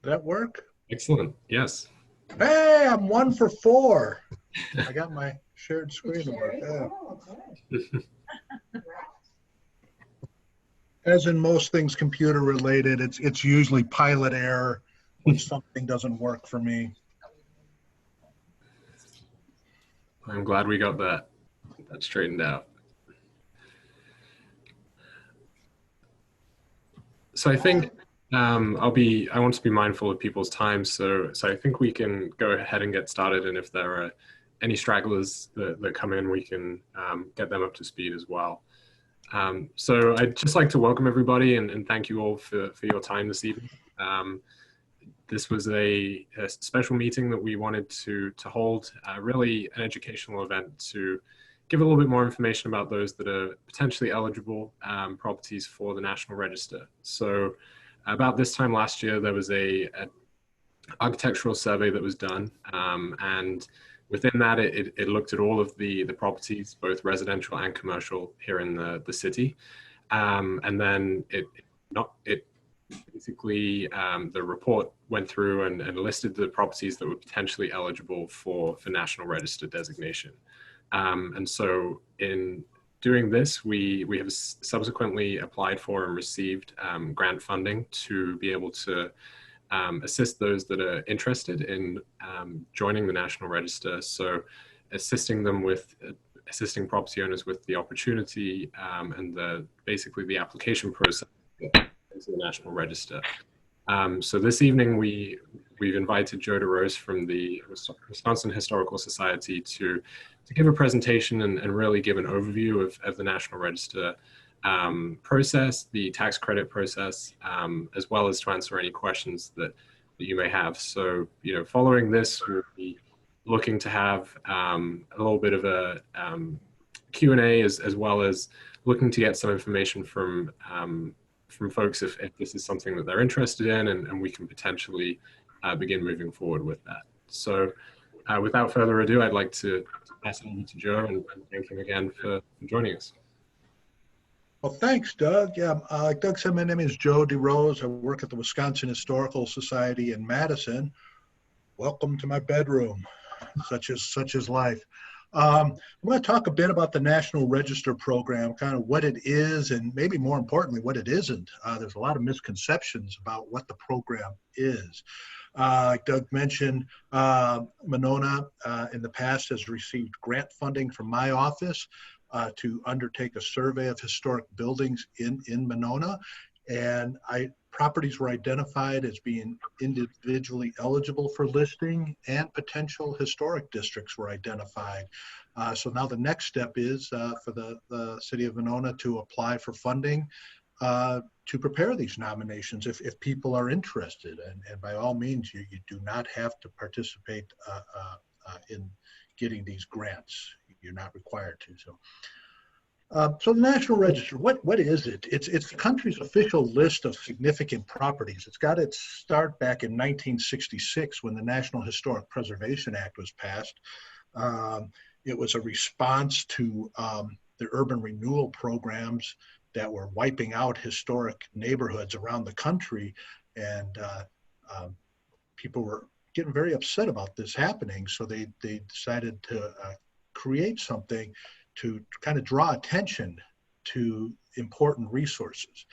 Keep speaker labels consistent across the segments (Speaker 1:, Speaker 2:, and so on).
Speaker 1: That work?
Speaker 2: Excellent. Yes.
Speaker 1: Hey, I'm 1 for 4. I got my shared screen to work. As in most things computer related, it's usually pilot error when something doesn't work for me.
Speaker 2: I'm glad we got that straightened out. So I think I want to be mindful of people's time. So I think we can go ahead and get started. And if there are any stragglers that come in, we can get them up to speed as well. So I'd just like to welcome everybody and thank you all for your time this evening. This was a special meeting that we wanted to hold, really an educational event to give a little bit more information about those that are potentially eligible properties for the National Register. So about this time last year, there was a architectural survey that was done, and within that, it looked at all of the properties, both residential and commercial here in the city. And then basically the report went through and listed the properties that were potentially eligible for National Register designation. And so in doing this, we have subsequently applied for and received grant funding to be able to assist those that are interested in joining the National Register. So assisting property owners with the opportunity and basically the application process into the National Register. So this evening we've invited Joe DeRose from the Wisconsin Historical Society to give a presentation and really give an overview of the National Register process, the tax credit process, as well as to answer any questions that you may have. So, following this, we'll be looking to have a little bit of a Q&A as well as looking to get some information from folks if this is something that they're interested in, and we can potentially begin moving forward with that. So without further ado, I'd like to pass it over to Joe and thank him again for joining us.
Speaker 1: Well, thanks, Doug. Yeah, like Doug said, my name is Joe DeRose. I work at the Wisconsin Historical Society in Madison. Welcome to my bedroom, such is life. I'm going to talk a bit about the National Register program, kind of what it is, and maybe more importantly, what it isn't. There's a lot of misconceptions about what the program is. Like Doug mentioned, Monona in the past has received grant funding from my office to undertake a survey of historic buildings in Monona. And properties were identified as being individually eligible for listing, and potential historic districts were identified. So now the next step is for the city of Monona to apply for funding to prepare these nominations if people are interested. And by all means, you do not have to participate in getting these grants. You're not required to. So the National Register, what is it? It's the country's official list of significant properties. It's got its start back in 1966 when the National Historic Preservation Act was passed. It was a response to the urban renewal programs that were wiping out historic neighborhoods around the country, and people were getting very upset about this happening. So they decided to create something to kind of draw attention to important resources.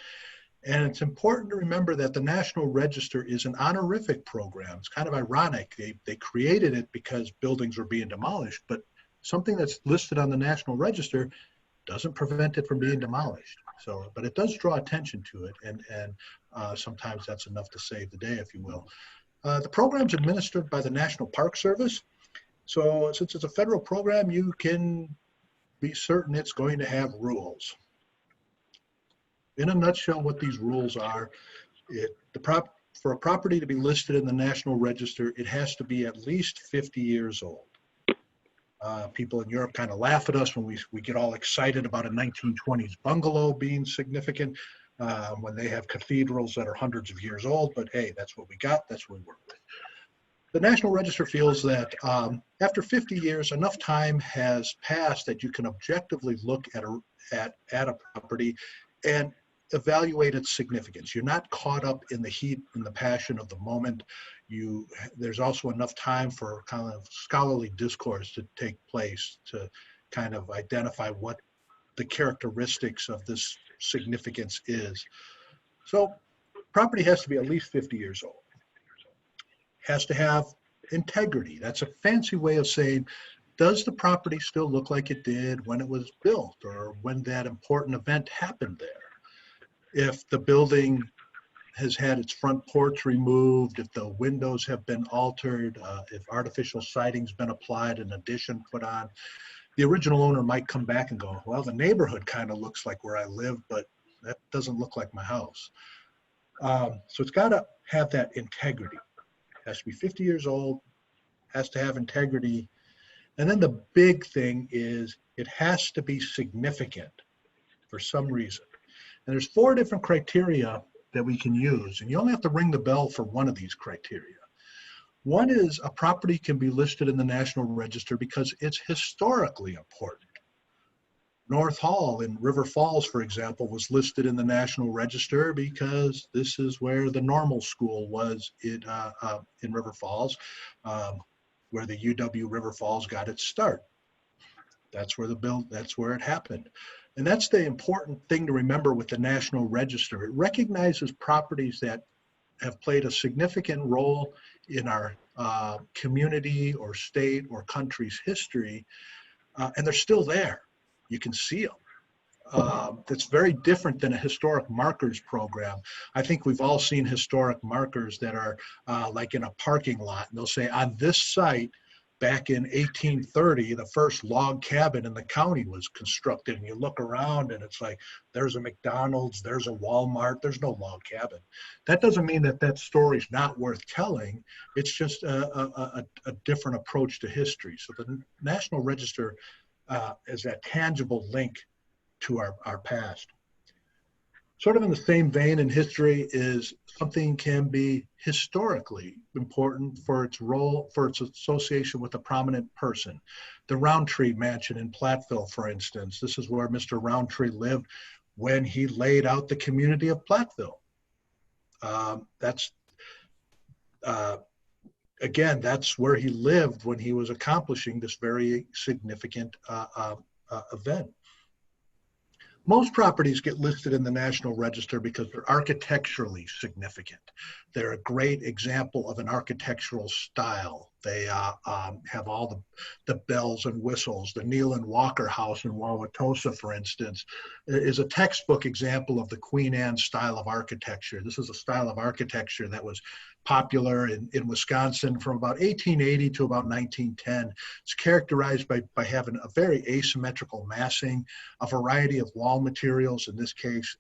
Speaker 1: And it's important to remember that the National Register is an honorific program. It's kind of ironic. They created it because buildings were being demolished, but something that's listed on the National Register doesn't prevent it from being demolished. So, but it does draw attention to it, and sometimes that's enough to save the day, if you will. The program's administered by the National Park Service. So since it's a federal program, you can be certain it's going to have rules. In a nutshell, what these rules are, for a property to be listed in the National Register, it has to be at least 50 years old. People in Europe kind of laugh at us when we get all excited about a 1920s bungalow being significant, when they have cathedrals that are hundreds of years old, but hey, that's what we got, that's what we work with. The National Register feels that after 50 years, enough time has passed that you can objectively look at a property and evaluate its significance. You're not caught up in the heat and the passion of the moment. There's also enough time for kind of scholarly discourse to take place to kind of identify what the characteristics of this significance is. So property has to be at least 50 years old. Has to have integrity. That's a fancy way of saying, does the property still look like it did when it was built or when that important event happened there? If the building has had its front porch removed, if the windows have been altered, if artificial siding's been applied, an addition put on, the original owner might come back and go, well, the neighborhood kind of looks like where I live, but that doesn't look like my house. So it's got to have that integrity. It has to be 50 years old, has to have integrity. And then the big thing is it has to be significant for some reason. And there's 4 different criteria that we can use, and you only have to ring the bell for one of these criteria. One is a property can be listed in the National Register because it's historically important. North Hall in River Falls, for example, was listed in the National Register because this is where the normal school was in River Falls, where the UW River Falls got its start. That's where it happened. And that's the important thing to remember with the National Register. It recognizes properties that have played a significant role in our community or state or country's history, and they're still there. You can see them. It's very different than a historic markers program. I think we've all seen historic markers that are like in a parking lot, and they'll say on this site, back in 1830, the first log cabin in the county was constructed, and you look around and it's like, there's a McDonald's, there's a Walmart, there's no log cabin. That doesn't mean that that story's not worth telling. It's just a different approach to history. So the National Register is that tangible link to our past. Sort of in the same vein in history is something can be historically important for its role, for its association with a prominent person. The Roundtree Mansion in Platteville, for instance, this is where Mr. Roundtree lived when he laid out the community of Platteville. Again, that's where he lived when he was accomplishing this very significant event. Most properties get listed in the National Register because they're architecturally significant. They're a great example of an architectural style. They have all the bells and whistles. The Neal and Walker House in Wauwatosa, for instance, is a textbook example of the Queen Anne style of architecture. This is a style of architecture that was popular in Wisconsin from about 1880 to about 1910. It's characterized by having a very asymmetrical massing, a variety of wall materials, in this case,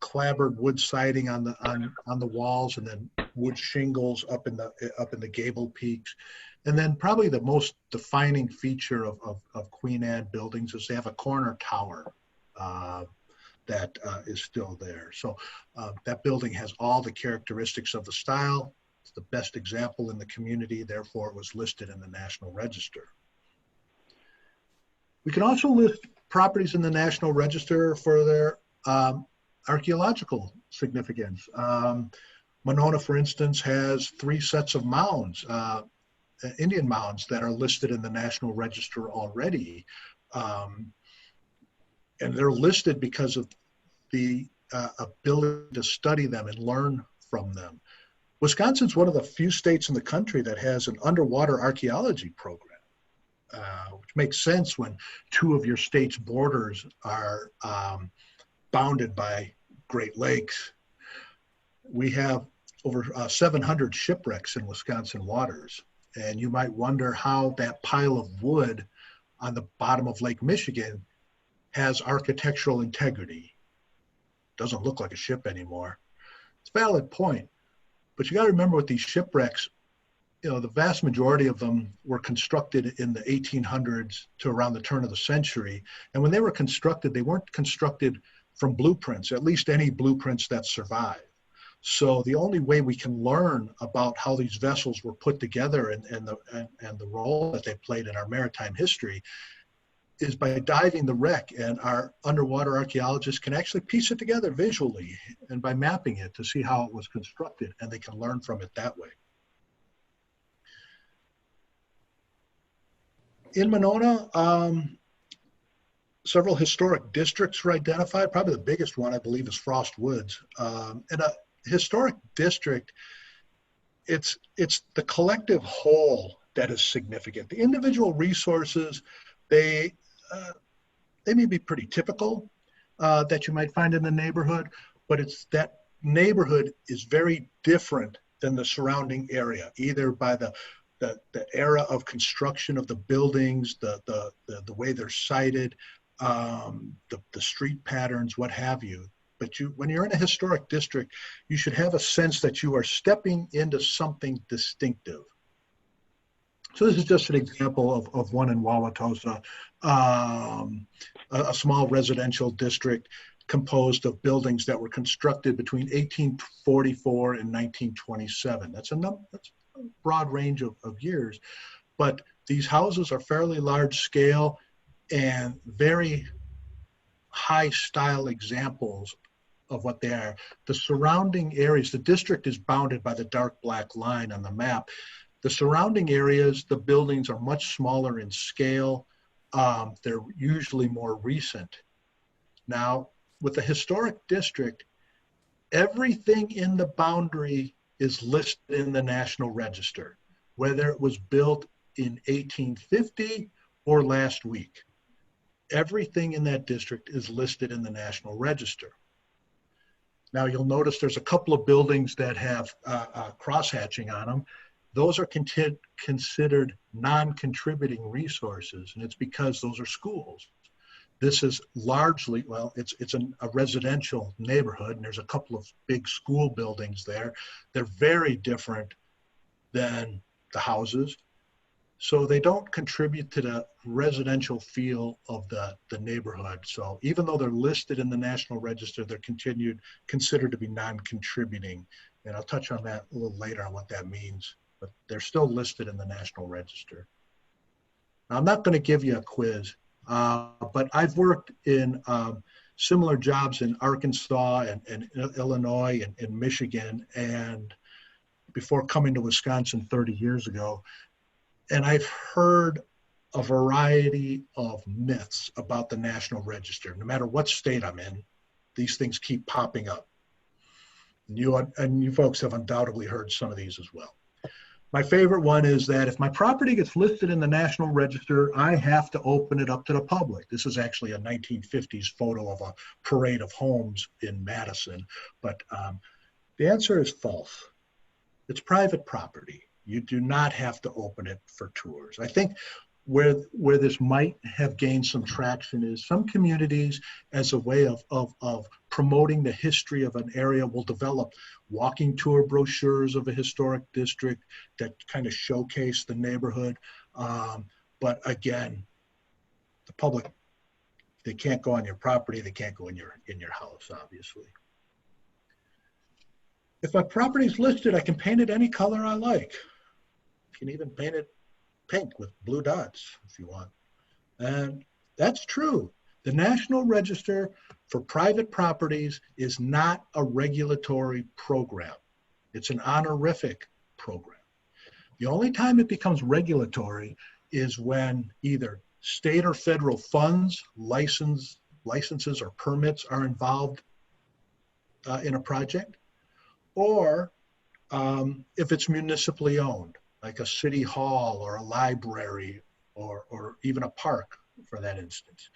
Speaker 1: clapboard wood siding on the walls, and then wood shingles up in the gable peaks. And then probably the most defining feature of Queen Anne buildings is they have a corner tower that is still there. So that building has all the characteristics of the style. It's the best example in the community, therefore it was listed in the National Register. We can also list properties in the National Register for their archaeological significance. Monona, for instance, has 3 sets of mounds, Indian mounds, that are listed in the National Register already. And they're listed because of the ability to study them and learn from them. Wisconsin's one of the few states in the country that has an underwater archaeology program, which makes sense when 2 of your state's borders are bounded by Great Lakes. We have over 700 shipwrecks in Wisconsin waters. And you might wonder how that pile of wood on the bottom of Lake Michigan has architectural integrity. Doesn't look like a ship anymore. It's a valid point, but you got to remember with these shipwrecks, the vast majority of them were constructed in the 1800s to around the turn of the century. And when they were constructed, they weren't constructed from blueprints, at least any blueprints that survive. So the only way we can learn about how these vessels were put together and the role that they played in our maritime history is by diving the wreck, and our underwater archaeologists can actually piece it together visually and by mapping it to see how it was constructed, and they can learn from it that way. In Monona, several historic districts were identified. Probably the biggest one, I believe, is Frost Woods. And a historic district, it's the collective whole that is significant. The individual resources, they may be pretty typical that you might find in the neighborhood, but it's that neighborhood is very different than the surrounding area, either by the era of construction of the buildings, the way they're sited, the street patterns, what have you. But when you're in a historic district, you should have a sense that you are stepping into something distinctive. So this is just an example of one in Wauwatosa, a small residential district composed of buildings that were constructed between 1844 and 1927. That's a broad range of years, but these houses are fairly large scale and very high style examples of what they are. The surrounding areas, the district is bounded by the dark black line on the map. The surrounding areas, the buildings are much smaller in scale. They're usually more recent. Now, with the historic district, everything in the boundary is listed in the National Register, whether it was built in 1850 or last week. Everything in that district is listed in the National Register. Now, you'll notice there's a couple of buildings that have cross-hatching on them. Those are considered non-contributing resources, and it's because those are schools. This is largely, well, it's a residential neighborhood, and there's a couple of big school buildings there. They're very different than the houses, so they don't contribute to the residential feel of the neighborhood. So even though they're listed in the National Register, they're considered to be non-contributing, and I'll touch on that a little later on what that means. But they're still listed in the National Register. Now, I'm not going to give you a quiz, but I've worked in similar jobs in Arkansas and Illinois and Michigan, and before coming to Wisconsin 30 years ago. And I've heard a variety of myths about the National Register. No matter what state I'm in, these things keep popping up. And you folks have undoubtedly heard some of these as well. My favorite one is that if my property gets listed in the National Register, I have to open it up to the public. This is actually a 1950s photo of a parade of homes in Madison, but the answer is false. It's private property. You do not have to open it for tours. I think where this might have gained some traction is some communities, as a way of promoting the history of an area, will develop walking tour brochures of a historic district that kind of showcase the neighborhood. But again, the public, they can't go on your property, they can't go in your house, obviously. If my property is listed, I can paint it any color I like. I can even paint it pink with blue dots if you want. And that's true. The National Register for private properties is not a regulatory program. It's an honorific program. The only time it becomes regulatory is when either state or federal funds, licenses or permits are involved in a project, or if it's municipally owned, like a city hall or a library or even a park for that instance.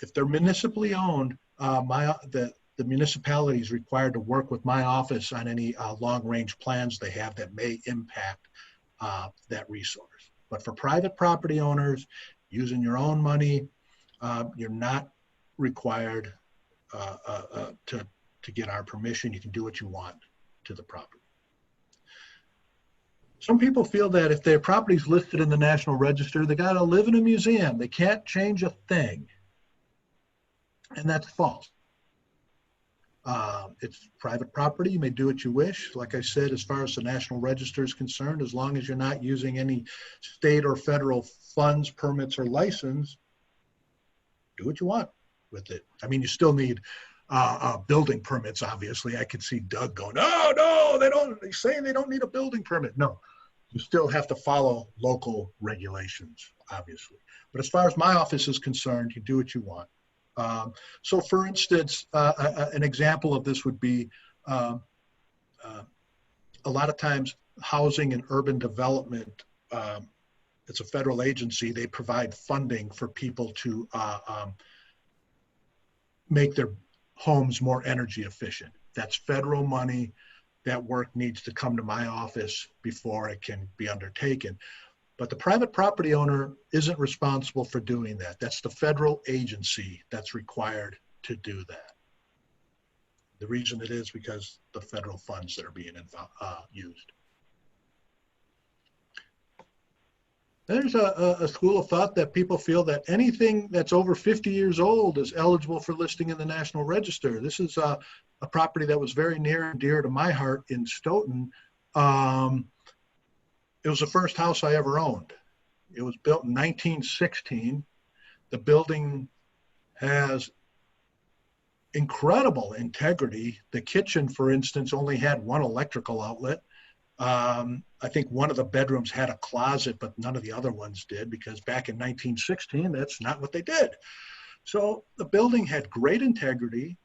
Speaker 1: If they're municipally owned, the municipality is required to work with my office on any long-range plans they have that may impact that resource. But for private property owners, using your own money, you're not required to get our permission. You can do what you want to the property. Some people feel that if their property is listed in the National Register, they got to live in a museum. They can't change a thing. And that's false. It's private property. You may do what you wish. Like I said, as far as the National Register is concerned, as long as you're not using any state or federal funds, permits, or license, do what you want with it. I mean, you still need building permits, obviously. I could see Doug going, oh, no, they're saying they don't need a building permit. No, you still have to follow local regulations, obviously. But as far as my office is concerned, you do what you want. So for instance, an example of this would be a lot of times housing and urban development, it's a federal agency. They provide funding for people to make their homes more energy efficient. That's federal money. That work needs to come to my office before it can be undertaken. But the private property owner isn't responsible for doing that. That's the federal agency that's required to do that. The reason it is because the federal funds that are being used. There's a school of thought that people feel that anything that's over 50 years old is eligible for listing in the National Register. This is a property that was very near and dear to my heart in Stoughton. It was the first house I ever owned. It was built in 1916. The building has incredible integrity. The kitchen, for instance, only had one electrical outlet. I think one of the bedrooms had a closet, but none of the other ones did, because back in 1916, that's not what they did. So the building had great integrity.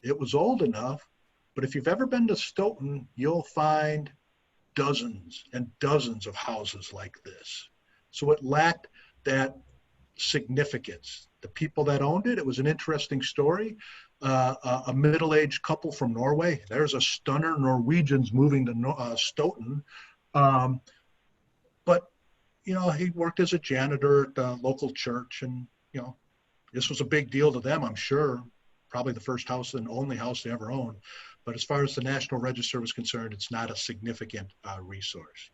Speaker 1: It was old enough, but if you've ever been to Stoughton, you'll find dozens and dozens of houses like this. So it lacked that significance. The people that owned it, it was an interesting story. A middle-aged couple from Norway. There's a stunner. Norwegians moving to Stoughton. But, you know, he worked as a janitor at the local church, and, you know, this was a big deal to them, I'm sure. Probably the first house and only house they ever owned. But as far as the National Register was concerned, it's not a significant resource.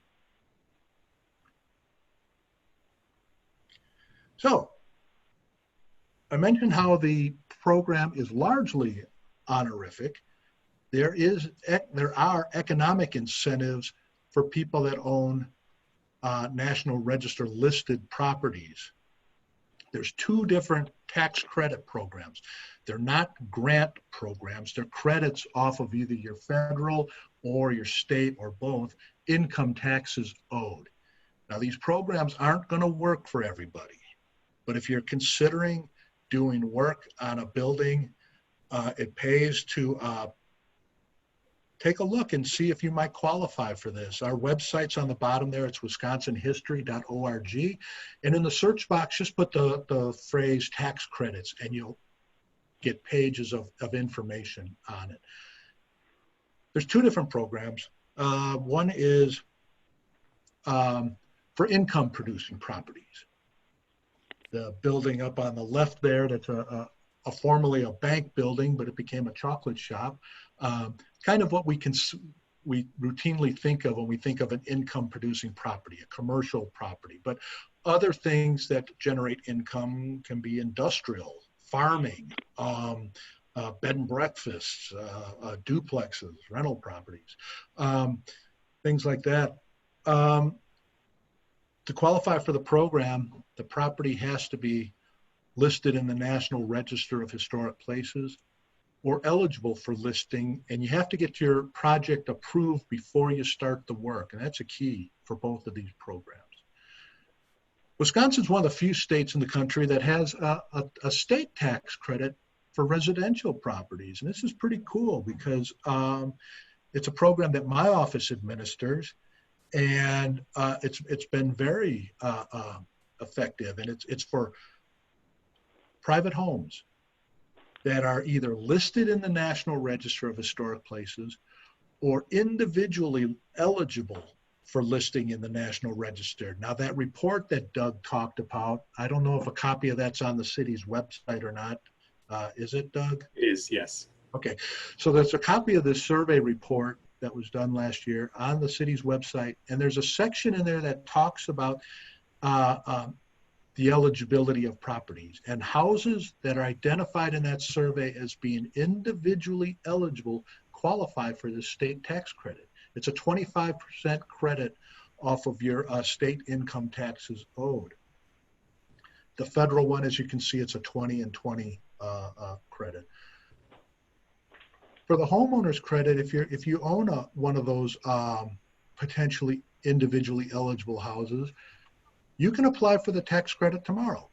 Speaker 1: So I mentioned how the program is largely honorific. There are economic incentives for people that own National Register listed properties. There's two different tax credit programs. They're not grant programs. They're credits off of either your federal or your state or both income taxes owed. Now, these programs aren't going to work for everybody, but if you're considering doing work on a building, it pays to take a look and see if you might qualify for this. Our website's on the bottom there. It's wisconsinhistory.org. And in the search box, just put the phrase tax credits and you'll get pages of information on it. There's two different programs. One is for income producing properties. The building up on the left there, that's formerly a bank building, but it became a chocolate shop. Kind of what we routinely think of when we think of an income producing property, a commercial property. But other things that generate income can be industrial, farming, bed and breakfasts, duplexes, rental properties, things like that. To qualify for the program, the property has to be listed in the National Register of Historic Places or eligible for listing, and you have to get your project approved before you start the work, and that's a key for both of these programs. Wisconsin's one of the few states in the country that has a state tax credit for residential properties, and this is pretty cool because it's a program that my office administers, and it's been very effective, and it's for private homes that are either listed in the National Register of Historic Places or individually eligible for listing in the National Register. Now, that report that Doug talked about, I don't know if a copy of that's on the city's website or not. Is it, Doug?
Speaker 2: It is, yes.
Speaker 1: Okay, so there's a copy of this survey report that was done last year on the city's website, and there's a section in there that talks about the eligibility of properties, and houses that are identified in that survey as being individually eligible qualify for the state tax credit. It's a 25% credit off of your state income taxes owed. The federal one, as you can see, it's a 20 and 20 credit. For the homeowner's credit, if you own one of those potentially individually eligible houses, you can apply for the tax credit tomorrow.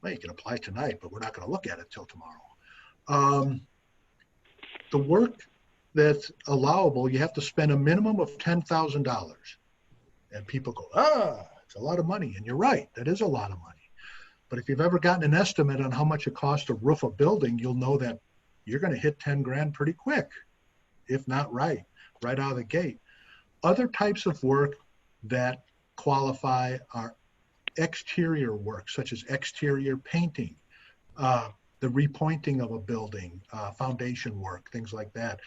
Speaker 1: Well, you can apply tonight, but we're not going to look at it till tomorrow. The work that's allowable, you have to spend a minimum of $10,000. And people go, it's a lot of money. And you're right, that is a lot of money. But if you've ever gotten an estimate on how much it costs to roof a building, you'll know that you're going to hit 10 grand pretty quick, if not right out of the gate. Other types of work that qualify are exterior work, such as exterior painting, the repointing of a building, foundation work, things like that.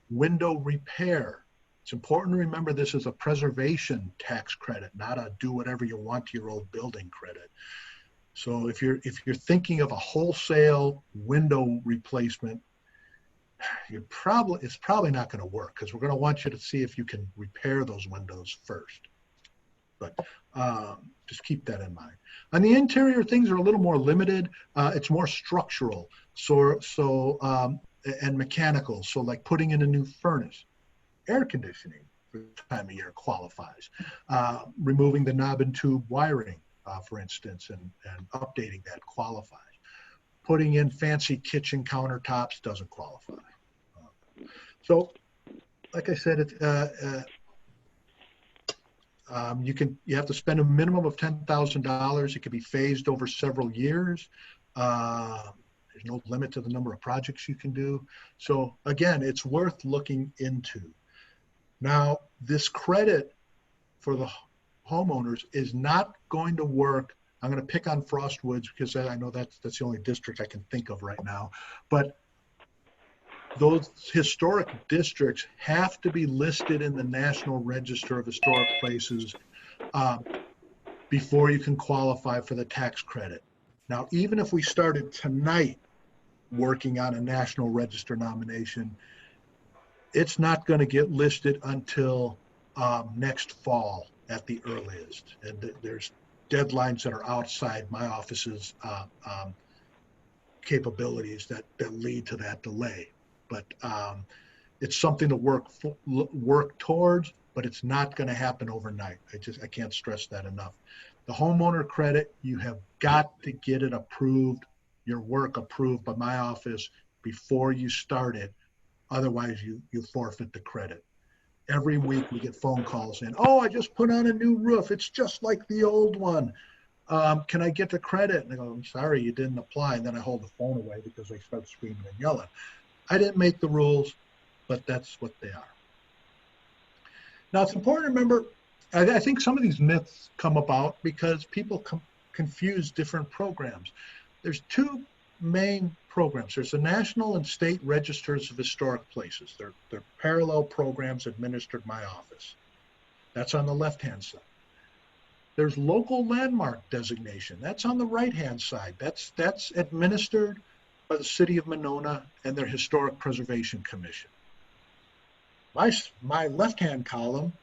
Speaker 1: Window repair. It's important to remember this is a preservation tax credit, not a do whatever you want to your old building credit. So if you're thinking of a wholesale window replacement, it's probably not going to work, because we're going to want you to see if you can repair those windows first. But just keep that in mind. On the interior, things are a little more limited. It's more structural, and mechanical. So like putting in a new furnace, air conditioning for this time of year qualifies. Removing the knob and tube wiring, for instance, and updating that qualifies. Putting in fancy kitchen countertops doesn't qualify. So, like I said, you have to spend a minimum of $10,000. It can be phased over several years. There's no limit to the number of projects you can do. So again, it's worth looking into. Now, this credit for the homeowners is not going to work. I'm going to pick on Frostwoods because I know that's the only district I can think of right now. But those historic districts have to be listed in the National Register of Historic Places before you can qualify for the tax credit. Now, even if we started tonight working on a National Register nomination, it's not going to get listed until next fall at the earliest. And there's deadlines that are outside my office's capabilities that lead to that delay. But it's something to work towards, but it's not going to happen overnight. I can't stress that enough. The homeowner credit, you have got to get it approved, your work approved by my office before you start it. Otherwise, you forfeit the credit. Every week we get phone calls in, I just put on a new roof. It's just like the old one. Can I get the credit? And I go, I'm sorry, you didn't apply. And then I hold the phone away because they start screaming and yelling. I didn't make the rules, but that's what they are. Now, it's important to remember, I think some of these myths come about because people confuse different programs. There's two main programs. There's the National and State Registers of Historic Places. They're parallel programs administered by my office. That's on the left-hand side. There's local landmark designation. That's on the right-hand side. That's administered by the City of Monona and their Historic Preservation Commission. My left-hand column,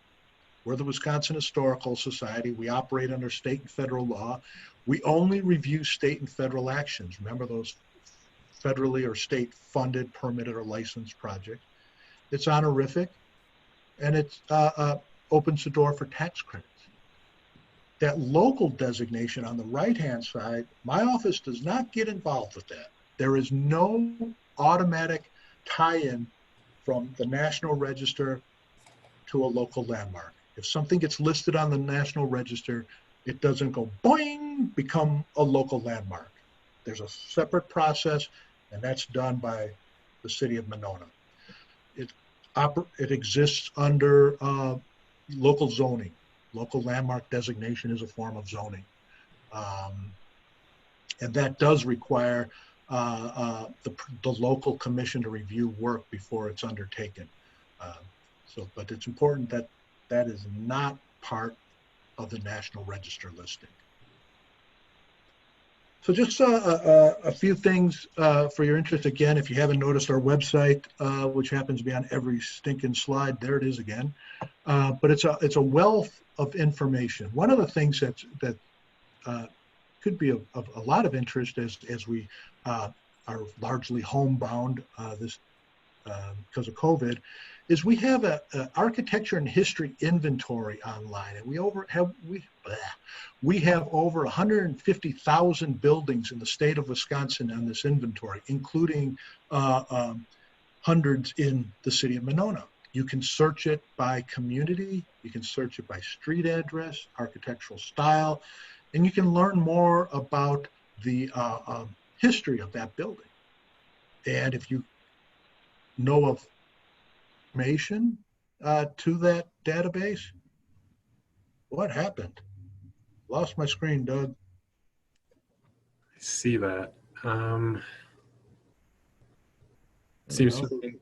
Speaker 1: we're the Wisconsin Historical Society. We operate under state and federal law. We only review state and federal actions. Remember those federally or state funded, permitted, or licensed projects. It's honorific, and it opens the door for tax credits. That local designation on the right-hand side, my office does not get involved with that. There is no automatic tie-in from the National Register to a local landmark. If something gets listed on the National Register, it doesn't go boing, become a local landmark. There's a separate process, and that's done by the City of Monona. It exists under local zoning. Local landmark designation is a form of zoning. And that does require the local commission to review work before it's undertaken. But it's important that that is not part of the National Register listing. So just a few things for your interest. Again, if you haven't noticed our website, which happens to be on every stinking slide, there it is again. But it's a wealth of information. One of the things that could be of a lot of interest as we are largely homebound this because of COVID, is we have a architecture and history inventory online, and we have over 150,000 buildings in the state of Wisconsin on this inventory, including hundreds in the city of Monona. You can search it by community, you can search it by street address, architectural style, and you can learn more about the history of that building. And if you know of information to that database, what happened? Lost my screen, Doug.
Speaker 2: I see that. Seems to be,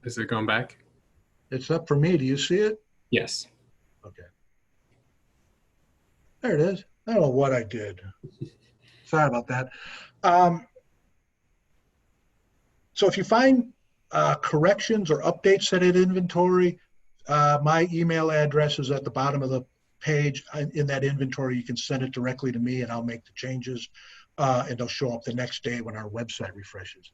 Speaker 2: is it going back?
Speaker 1: It's up for me. Do you see it?
Speaker 2: Yes.
Speaker 1: Okay. There it is. I don't know what I did. Sorry about that. So if you find corrections or updates to that inventory, my email address is at the bottom of the page. In that inventory, you can send it directly to me and I'll make the changes and they'll show up the next day when our website refreshes.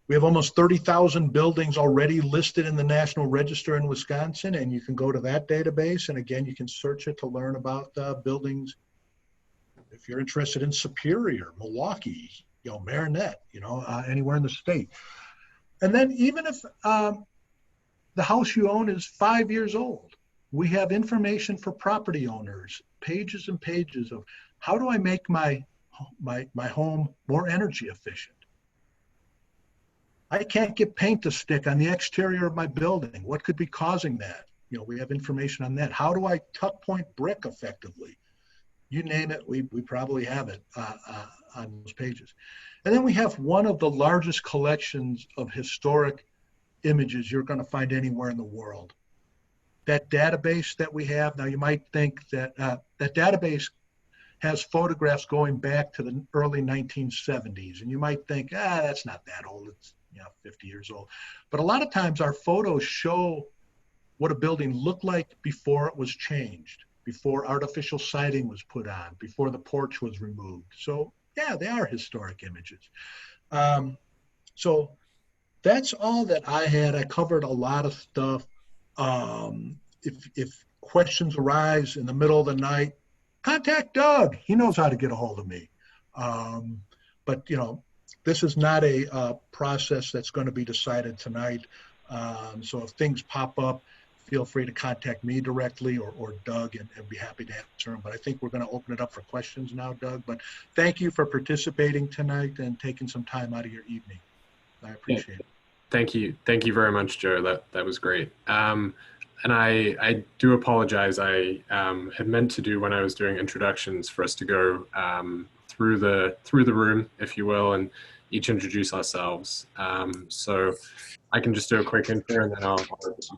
Speaker 1: We have almost 30,000 buildings already listed in the National Register in Wisconsin, and you can go to that database, and again, you can search it to learn about buildings. If you're interested in Superior, Milwaukee, Marinette, anywhere in the state. And then even if the house you own is 5 years old, we have information for property owners, pages and pages of how do I make my home more energy efficient. I can't get paint to stick on the exterior of my building. What could be causing that? We have information on that. How do I tuck point brick effectively? You name it, we probably have it on those pages. And then we have one of the largest collections of historic images you're going to find anywhere in the world. That database that we have, now you might think that that database has photographs going back to the early 1970s. And you might think, that's not that old. It's 50 years old. But a lot of times our photos show what a building looked like before it was changed, before artificial siding was put on, before the porch was removed. So yeah, they are historic images. So that's all that I had. I covered a lot of stuff. If questions arise in the middle of the night, contact Doug. He knows how to get a hold of me. But this is not a process that's going to be decided tonight. So if things pop up, feel free to contact me directly or Doug, and be happy to answer them. But I think we're going to open it up for questions now, Doug. But thank you for participating tonight and taking some time out of your evening. I appreciate it.
Speaker 2: Thank you. Thank you very much, Joe. That was great. And I do apologize. I had meant to do, when I was doing introductions, for us to go through the room, if you will, and each introduce ourselves. So I can just do a quick intro, and then I'll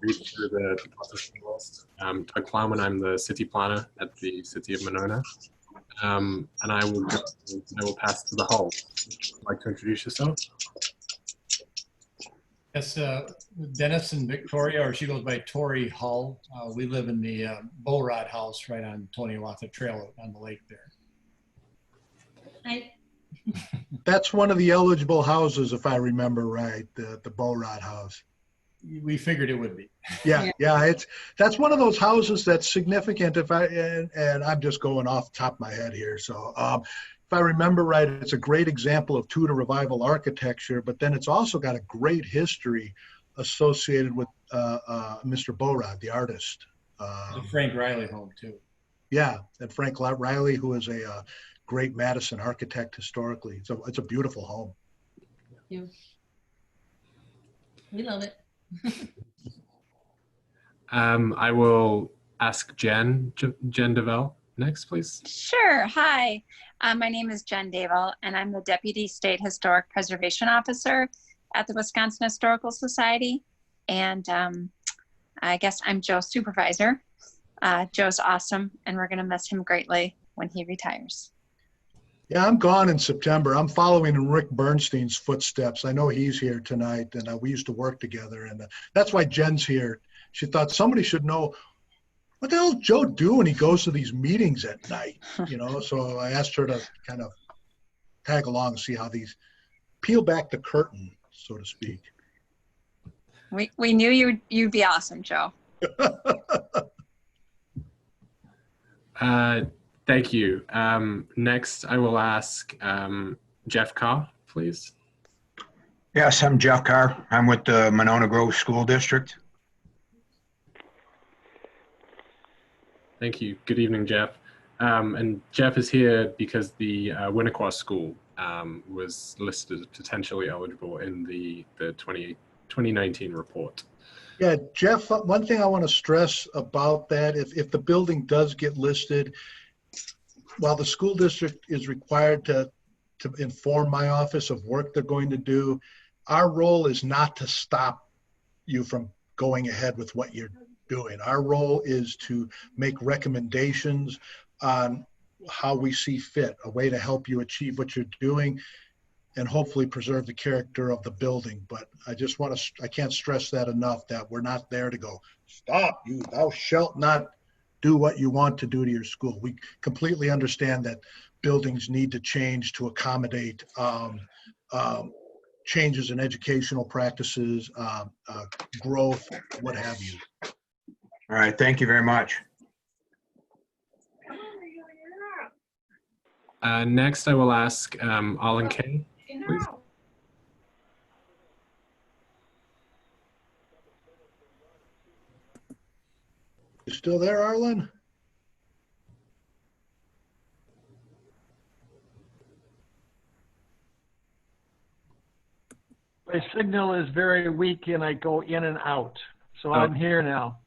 Speaker 2: read through the process list. Doug Plowman, I'm the city planner at the City of Monona, and I will pass to the Hull. Would you like to introduce yourself?
Speaker 3: Yes, Dennis and Victoria, or she goes by Tori Hull. We live in the Bull Rod House right on Toniawatha Trail on the lake there.
Speaker 4: Hi.
Speaker 1: That's one of the eligible houses, if I remember right, the Bull Rod House.
Speaker 3: We figured it would be.
Speaker 1: Yeah. That's one of those houses that's significant. And I'm just going off the top of my head here. So if I remember right, it's a great example of Tudor Revival architecture, but then it's also got a great history associated with Mr. Borod, the artist.
Speaker 3: The Frank Riley home too.
Speaker 1: Yeah, and Frank Riley, who is a great Madison architect historically. So it's a beautiful home.
Speaker 4: Yeah. We love it.
Speaker 2: I will ask Jen DeVell next, please.
Speaker 5: Sure. Hi, my name is Jen Davel, and I'm the Deputy State Historic Preservation Officer at the Wisconsin Historical Society. And I guess I'm Joe's supervisor. Joe's awesome, and we're going to miss him greatly when he retires.
Speaker 1: Yeah, I'm gone in September. I'm following in Rick Bernstein's footsteps. I know he's here tonight, and we used to work together. And that's why Jen's here. She thought somebody should know what the hell does Joe do when he goes to these meetings at night? You know, so I asked her to kind of tag along and see how these peel back the curtain, so to speak.
Speaker 5: We knew you'd be awesome, Joe.
Speaker 2: Thank you. Next, I will ask Jeff Carr, please.
Speaker 6: Yes, I'm Jeff Carr. I'm with the Monona Grove School District.
Speaker 2: Thank you. Good evening, Jeff. And Jeff is here because the Winnequa School was listed as potentially eligible in the 2019 report.
Speaker 1: Yeah, Jeff, one thing I want to stress about that, if the building does get listed, while the school district is required to inform my office of work they're going to do, our role is not to stop you from going ahead with what you're doing. Our role is to make recommendations on how we see fit, a way to help you achieve what you're doing and hopefully preserve the character of the building. But I can't stress that enough, that we're not there to go, stop, thou shalt not do what you want to do to your school. We completely understand that buildings need to change to accommodate changes in educational practices, growth, what have you.
Speaker 6: All right, thank you very much.
Speaker 2: Next, I will ask Arlen Kay, please.
Speaker 1: You still there, Arlen?
Speaker 7: My signal is very weak and I go in and out. So I'm here now.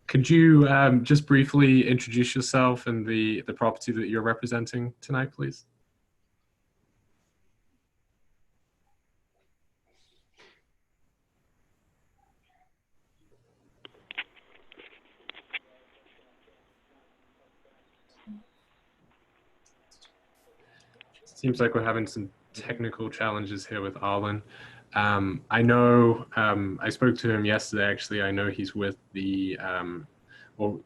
Speaker 2: Could you just briefly introduce yourself and the property that you're representing tonight, please? Seems like we're having some technical challenges here with Arlen. I know, I spoke to him yesterday, actually. I know he's with the, or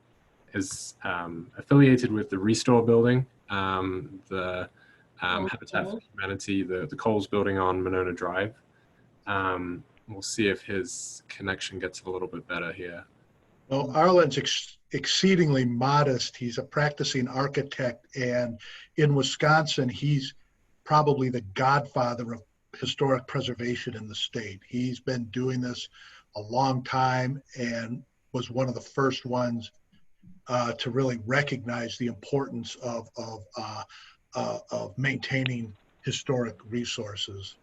Speaker 2: is affiliated with the Restore building, the Habitat for Humanity, the Coles building on Monona Drive. We'll see if his connection gets a little bit better here.
Speaker 1: Well, Arlen's exceedingly modest. He's a practicing architect, and in Wisconsin, he's probably the godfather of historic preservation in the state. He's been doing this a long time and was one of the first ones to really recognize the importance of maintaining historic resources.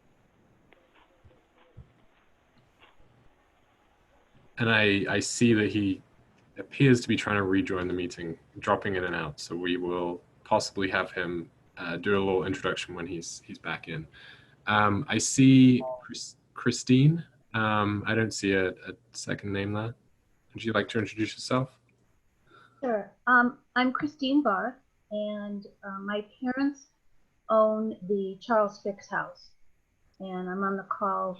Speaker 2: And I see that he appears to be trying to rejoin the meeting, dropping in and out. So we will possibly have him do a little introduction when he's back in. I see Christine. I don't see a second name there. Would you like to introduce yourself?
Speaker 8: Sure. I'm Christine Barth, and my parents own the Charles Fix House. And I'm on the call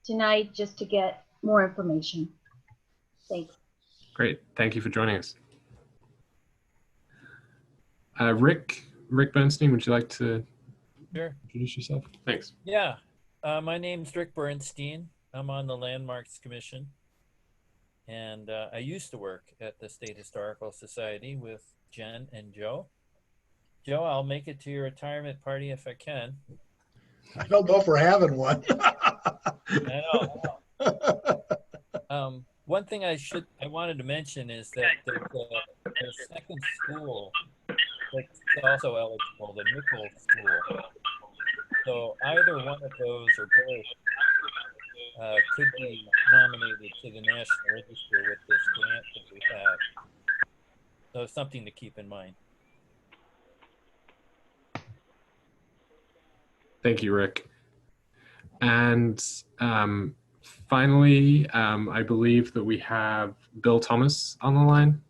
Speaker 8: tonight just to get more information. Thanks.
Speaker 2: Great. Thank you for joining us. Rick Bernstein, would you like to introduce yourself? Thanks.
Speaker 9: Yeah. My name's Rick Bernstein. I'm on the Landmarks Commission. And I used to work at the State Historical Society with Jen and Joe. Joe, I'll make it to your retirement party if I can.
Speaker 1: I don't know if we're having one.
Speaker 9: I know. One thing I wanted to mention is that there's a second school that's also eligible, the Nichols School. So either one of those or both could be nominated to the National Register with this grant that we have. So something to keep in mind.
Speaker 2: Thank you, Rick. And finally, I believe that we have Bill Thomas on the line.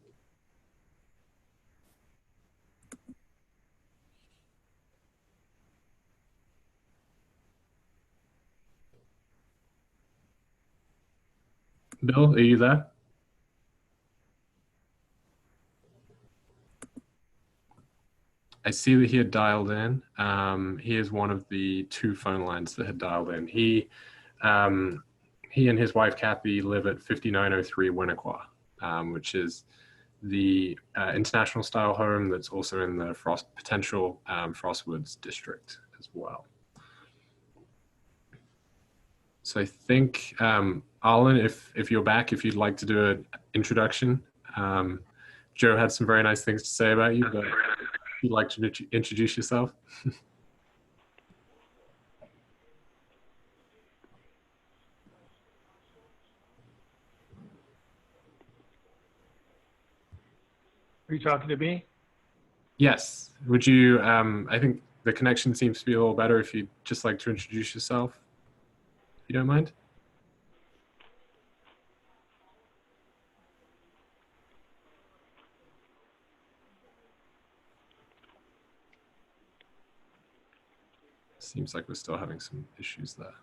Speaker 2: Bill, are you there? I see that he had dialed in. He is one of the 2 phone lines that had dialed in. He and his wife Kathy live at 5903 Winnequa, which is the international style home that's also in the potential Frostwoods district as well. So I think, Arlen, if you're back, if you'd like to do an introduction. Joe had some very nice things to say about you, but if you'd like to introduce yourself.
Speaker 7: Are you talking to me?
Speaker 2: Yes. Would you, I think the connection seems to be a little better if you'd just like to introduce yourself, if you don't mind. Seems like we're still having some issues there.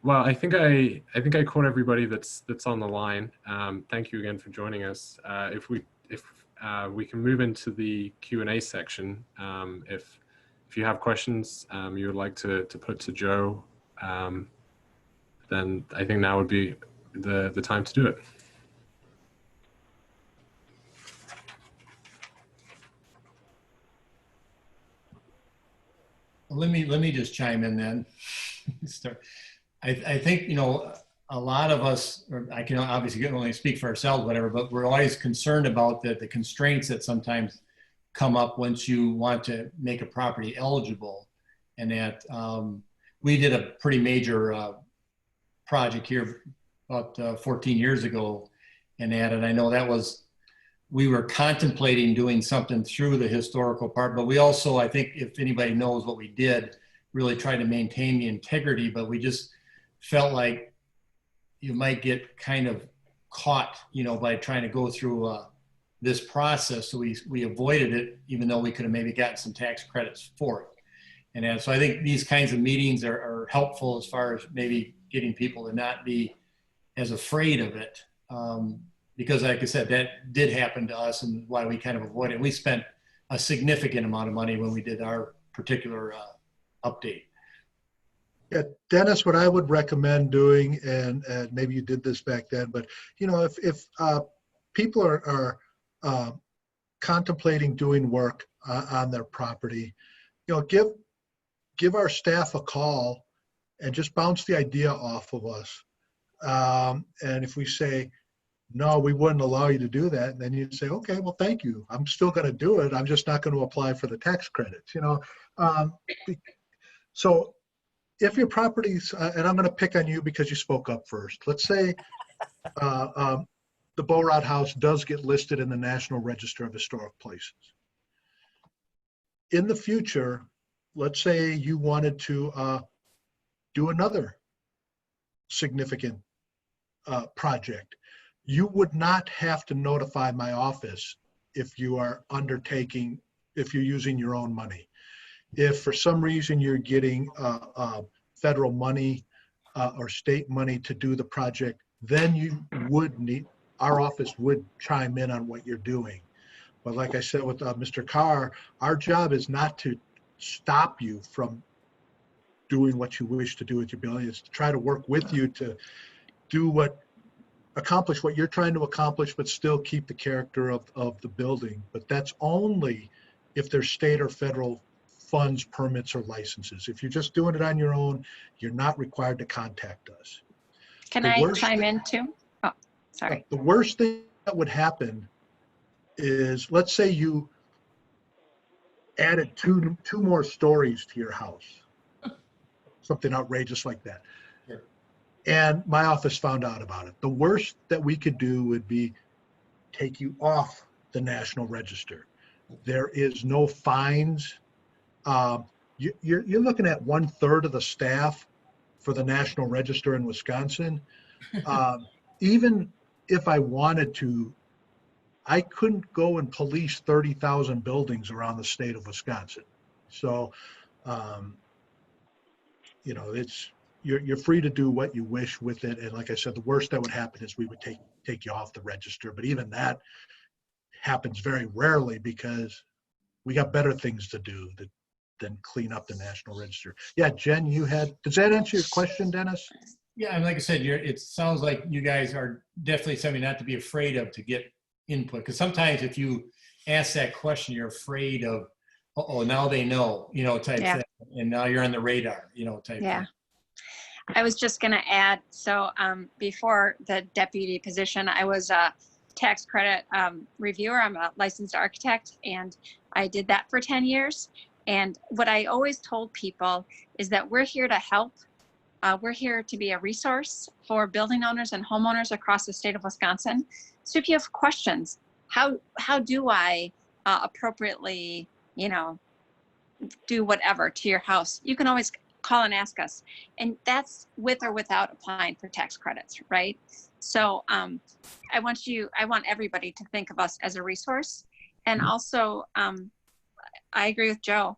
Speaker 2: Well, I think I caught everybody that's on the line. Thank you again for joining us. If we can move into the Q&A section, if you have questions you would like to put to Joe, then I think now would be the time to do it.
Speaker 3: Let me just chime in then. I think, you know, a lot of us, or I can obviously only speak for ourselves, whatever, but we're always concerned about the constraints that sometimes come up once you want to make a property eligible. And that we did a pretty major project here about 14 years ago, and I know that was, we were contemplating doing something through the historical part, but we also, I think if anybody knows what we did, really tried to maintain the integrity, but we just felt like you might get kind of caught, you know, by trying to go through this process. So we avoided it, even though we could have maybe gotten some tax credits for it. And so I think these kinds of meetings are helpful as far as maybe getting people to not be as afraid of it. Because like I said, that did happen to us, and why we kind of avoided it. We spent a significant amount of money when we did our particular update.
Speaker 1: Yeah, Dennis, what I would recommend doing, and maybe you did this back then, but you know, if people are contemplating doing work on their property, you know, give our staff a call and just bounce the idea off of us. And if we say, no, we wouldn't allow you to do that, and then you'd say, okay, well, thank you. I'm still going to do it. I'm just not going to apply for the tax credits, you know. So if your property's, and I'm going to pick on you because you spoke up first. Let's say the Beaurod House does get listed in the National Register of Historic Places. In the future, let's say you wanted to do another significant project. You would not have to notify my office if you are undertaking, if you're using your own money. If for some reason you're getting federal money or state money to do the project, then you would need, our office would chime in on what you're doing. But like I said with Mr. Carr, our job is not to stop you from doing what you wish to do with your building. It's to try to work with you to do accomplish what you're trying to accomplish, but still keep the character of the building. But that's only if there's state or federal funds, permits, or licenses. If you're just doing it on your own, you're not required to contact us.
Speaker 5: Can I chime in too? Oh, sorry.
Speaker 1: The worst thing that would happen is, let's say you added two more stories to your house, something outrageous like that. And my office found out about it. The worst that we could do would be take you off the National Register. There is no fines. You're looking at 1/3 of the staff for the National Register in Wisconsin. Even if I wanted to, I couldn't go and police 30,000 buildings around the state of Wisconsin. So, you know, you're free to do what you wish with it. And like I said, the worst that would happen is we would take you off the register. But even that happens very rarely because we got better things to do than clean up the National Register. Yeah, Jen, does that answer your question, Dennis?
Speaker 3: Yeah, and like I said, it sounds like you guys are definitely something not to be afraid of to get input. Because sometimes if you ask that question, you're afraid of, oh, now they know, type
Speaker 5: Yeah.
Speaker 3: thing, and now you're on the radar, type
Speaker 5: Yeah.
Speaker 3: thing.
Speaker 5: I was just going to add, so before the deputy position, I was a tax credit reviewer. I'm a licensed architect, and I did that for 10 years. And what I always told people is that we're here to help. We're here to be a resource for building owners and homeowners across the state of Wisconsin. So if you have questions, how do I appropriately, do whatever to your house, you can always call and ask us. And that's with or without applying for tax credits, right? So I want everybody to think of us as a resource. And also, I agree with Joe.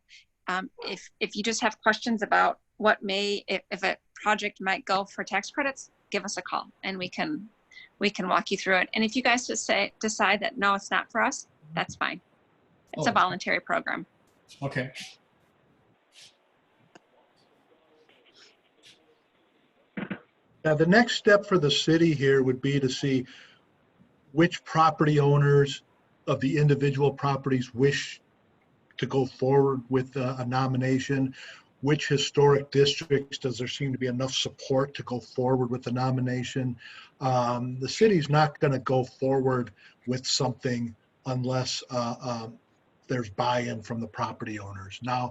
Speaker 5: If you just have questions about if a project might go for tax credits, give us a call and we can walk you through it. And if you guys just decide that, no, it's not for us, that's fine. It's a voluntary program.
Speaker 3: Okay.
Speaker 1: Now, the next step for the city here would be to see which property owners of the individual properties wish to go forward with a nomination, which historic districts does there seem to be enough support to go forward with the nomination. The city's not going to go forward with something unless there's buy-in from the property owners. Now,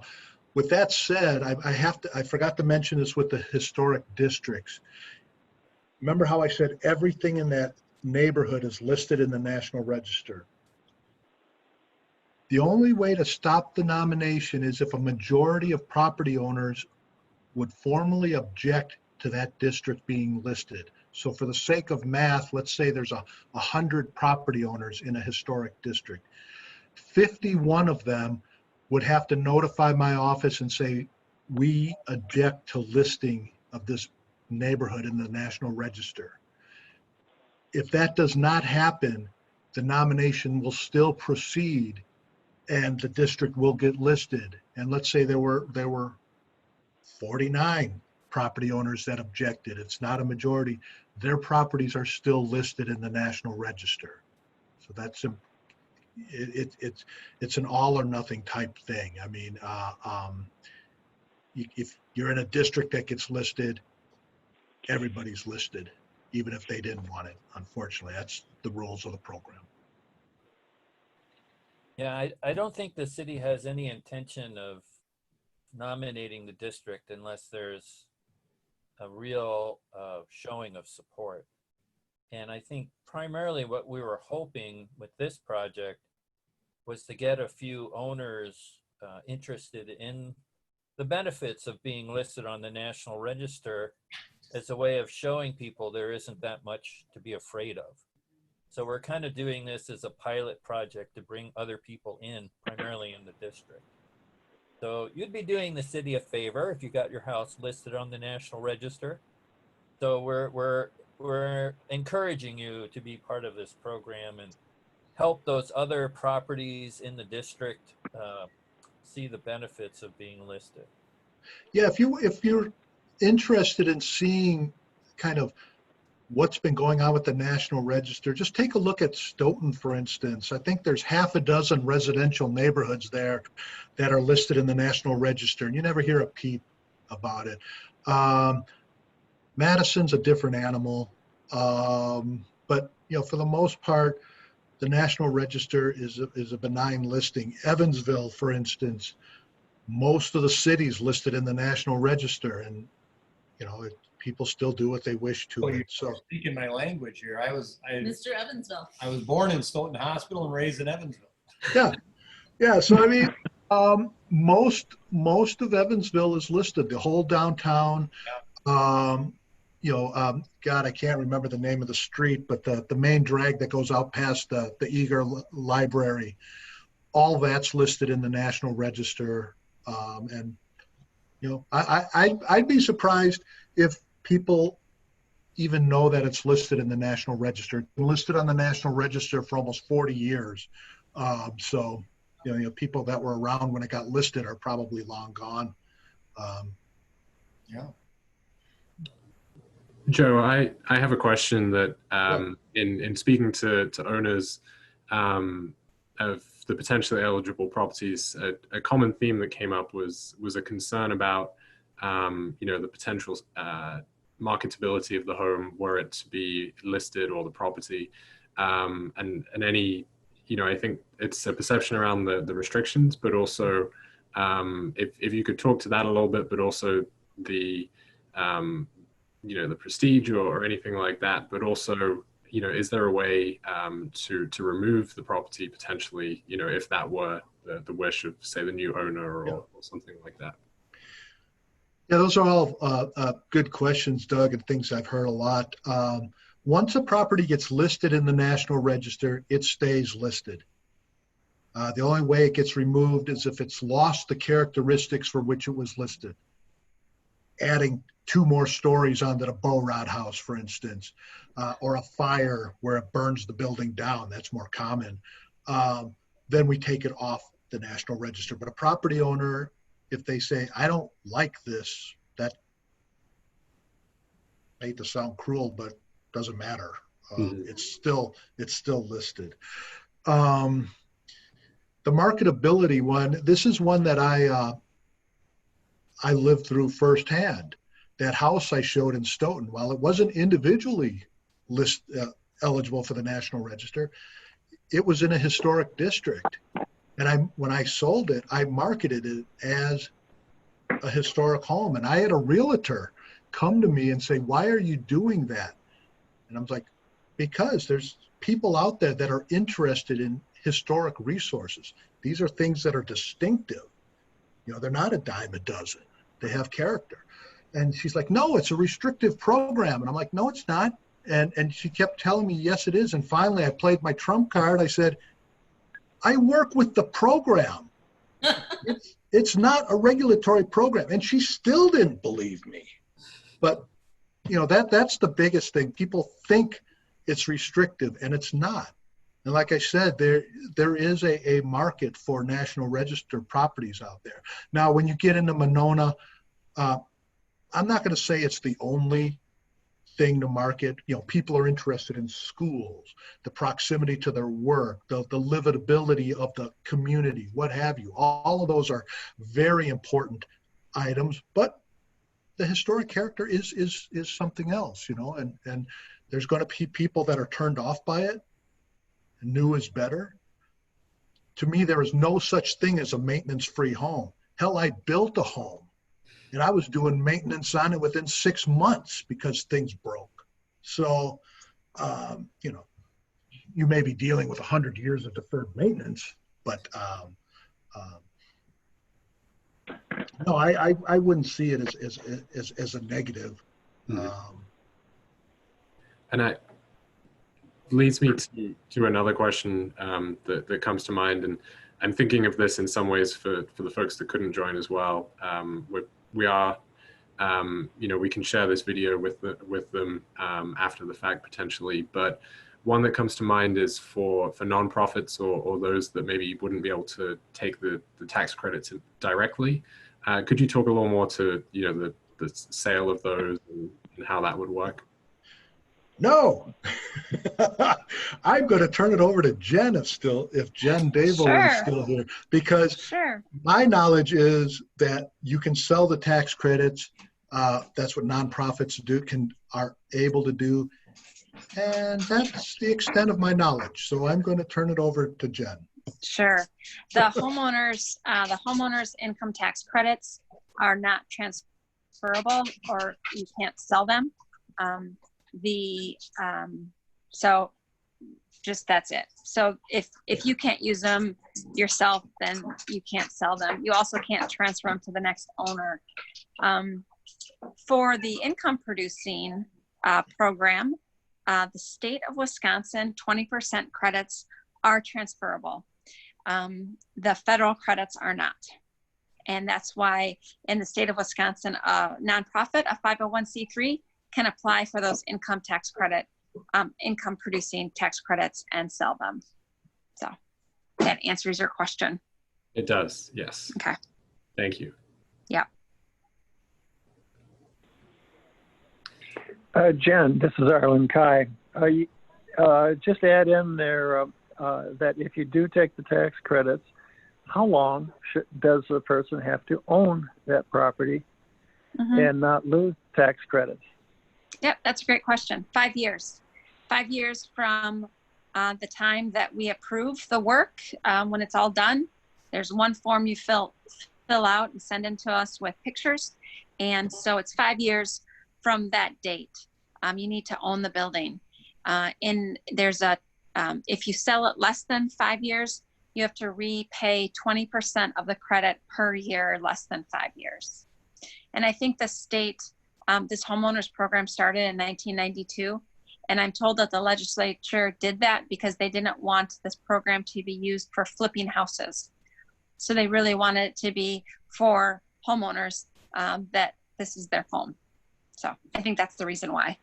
Speaker 1: with that said, I forgot to mention this with the historic districts. Remember how I said everything in that neighborhood is listed in the National Register? The only way to stop the nomination is if a majority of property owners would formally object to that district being listed. So for the sake of math, let's say there's 100 property owners in a historic district. 51 of them would have to notify my office and say, we object to listing of this neighborhood in the National Register. If that does not happen, the nomination will still proceed and the district will get listed. And let's say there were 49 property owners that objected. It's not a majority. Their properties are still listed in the National Register. So that's it's an all or nothing type thing. I mean, if you're in a district that gets listed, everybody's listed, even if they didn't want it. Unfortunately, that's the rules of the program.
Speaker 9: Yeah, I don't think the city has any intention of nominating the district unless there's a real showing of support. And I think primarily what we were hoping with this project was to get a few owners interested in the benefits of being listed on the National Register as a way of showing people there isn't that much to be afraid of. So we're kind of doing this as a pilot project to bring other people in, primarily in the district. So you'd be doing the city a favor if you got your house listed on the National Register. So we're encouraging you to be part of this program and help those other properties in the district see the benefits of being listed.
Speaker 1: Yeah, if you're interested in seeing kind of what's been going on with the National Register, just take a look at Stoughton, for instance. I think there's half a dozen residential neighborhoods there that are listed in the National Register, and you never hear a peep about it. Madison's a different animal, but for the most part, the National Register is a benign listing. Evansville, for instance, most of the cities listed in the National Register, and people still do what they wish to.
Speaker 3: You're
Speaker 1: so
Speaker 3: speaking my language here.
Speaker 4: Mr. Evansville.
Speaker 3: I was born in Stoughton Hospital and raised in Evansville.
Speaker 1: Yeah. So I mean, most of Evansville is listed. The whole downtown. God, I can't remember the name of the street, but the main drag that goes out past the Eager Library, all that's listed in the National Register. And I'd be surprised if people even know that it's listed in the National Register. It's been listed on the National Register for almost 40 years. So, people that were around when it got listed are probably long gone.
Speaker 3: Yeah.
Speaker 2: Joe, I have a question that in speaking to owners of the potentially eligible properties, a common theme that came up was a concern about the potential marketability of the home were it to be listed, or the property, and any, I think it's a perception around the restrictions, but also if you could talk to that a little bit, but also the the prestige or anything like that, but also, is there a way to remove the property potentially, if that were the wish of, say, the new owner or something like that?
Speaker 1: Yeah, those are all good questions, Doug, and things I've heard a lot. Once a property gets listed in the National Register, it stays listed. The only way it gets removed is if it's lost the characteristics for which it was listed. Adding 2 more stories onto the bow rod house, for instance, or a fire where it burns the building down, that's more common, then we take it off the National Register. But a property owner, if they say, I don't like this, that, I hate to sound cruel, but doesn't matter. It's still listed. The marketability one, this is one that I lived through firsthand. That house I showed in Stoughton, while it wasn't individually eligible for the National Register, it was in a historic district. And when I sold it, I marketed it as a historic home. And I had a realtor come to me and say, why are you doing that? And I was like, because there's people out there that are interested in historic resources. These are things that are distinctive. They're not a dime a dozen. They have character. And she's like, no, it's a restrictive program. And I'm like, no, it's not. And she kept telling me, yes, it is. And finally, I played my trump card. I said, I work with the program. It's not a regulatory program. And she still didn't believe me. But, that's the biggest thing. People think it's restrictive, and it's not. And like I said, there is a market for National Register properties out there. Now, when you get into Monona, I'm not going to say it's the only thing to market. People are interested in schools, the proximity to their work, the livability of the community, what have you. All of those are very important items, but the historic character is something else, and there's going to be people that are turned off by it. New is better. To me, there is no such thing as a maintenance-free home. Hell, I built a home and I was doing maintenance on it within 6 months because things broke. So, you may be dealing with 100 years of deferred maintenance, but no, I wouldn't see it as a negative.
Speaker 2: And that leads me to another question that comes to mind, and I'm thinking of this in some ways for the folks that couldn't join as well. We are, we can share this video with them after the fact potentially, but one that comes to mind is for nonprofits or those that maybe wouldn't be able to take the tax credits directly. Could you talk a little more to the sale of those and how that would work?
Speaker 1: No, I'm going to turn it over to Jen if Jen Davo is still here, because my knowledge is that you can sell the tax credits. That's what nonprofits are able to do, and that's the extent of my knowledge. So I'm going to turn it over to Jen.
Speaker 5: Sure. The homeowners' income tax credits are not transferable, or you can't sell them. So just that's it. So if you can't use them yourself, then you can't sell them. You also can't transfer them to the next owner. For the income producing program, the state of Wisconsin 20% credits are transferable. The federal credits are not. And that's why in the state of Wisconsin, a nonprofit, a 501c3, can apply for those income tax credit, income producing tax credits and sell them. So that answers your question.
Speaker 2: It does, yes.
Speaker 5: Okay.
Speaker 2: Thank you.
Speaker 5: Yeah.
Speaker 7: Jen, this is Arlen Kai. Just add in there that if you do take the tax credits, how long does the person have to own that property and not lose tax credits?
Speaker 5: Yep, that's a great question. 5 years. 5 years from the time that we approve the work, when it's all done. There's one form you fill out and send in to us with pictures. And so it's 5 years from that date. You need to own the building. If you sell it less than 5 years, you have to repay 20% of the credit per year less than 5 years. And I think the state, this homeowners program started in 1992. And I'm told that the legislature did that because they didn't want this program to be used for flipping houses. So they really wanted it to be for homeowners, that this is their home. So I think that's the reason why.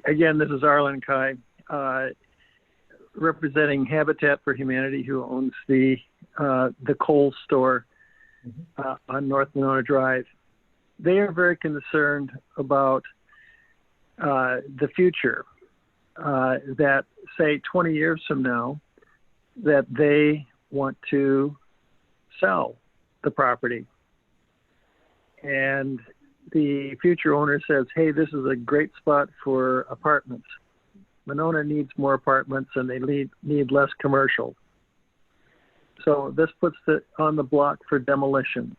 Speaker 7: Again, this is Arlen Kai, representing Habitat for Humanity, who owns the Kohl's store on North Monona Drive. They are very concerned about the future, that say 20 years from now, that they want to sell the property. And the future owner says, hey, this is a great spot for apartments. Monona needs more apartments and they need less commercial. So this puts it on the block for demolition.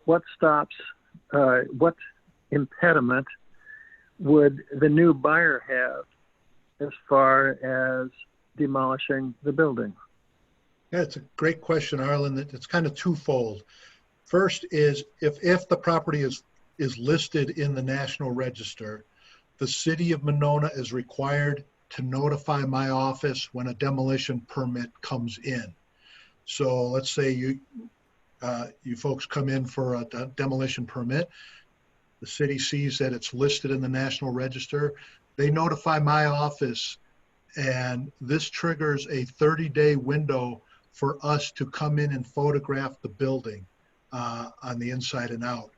Speaker 7: What impediment would the new buyer have as far as demolishing the building?
Speaker 1: Yeah, it's a great question, Arlen. It's kind of twofold. First is if the property is listed in the National Register, the city of Monona is required to notify my office when a demolition permit comes in. So let's say you folks come in for a demolition permit. The city sees that it's listed in the National Register. They notify my office, and this triggers a 30-day window for us to come in and photograph the building on the inside and out.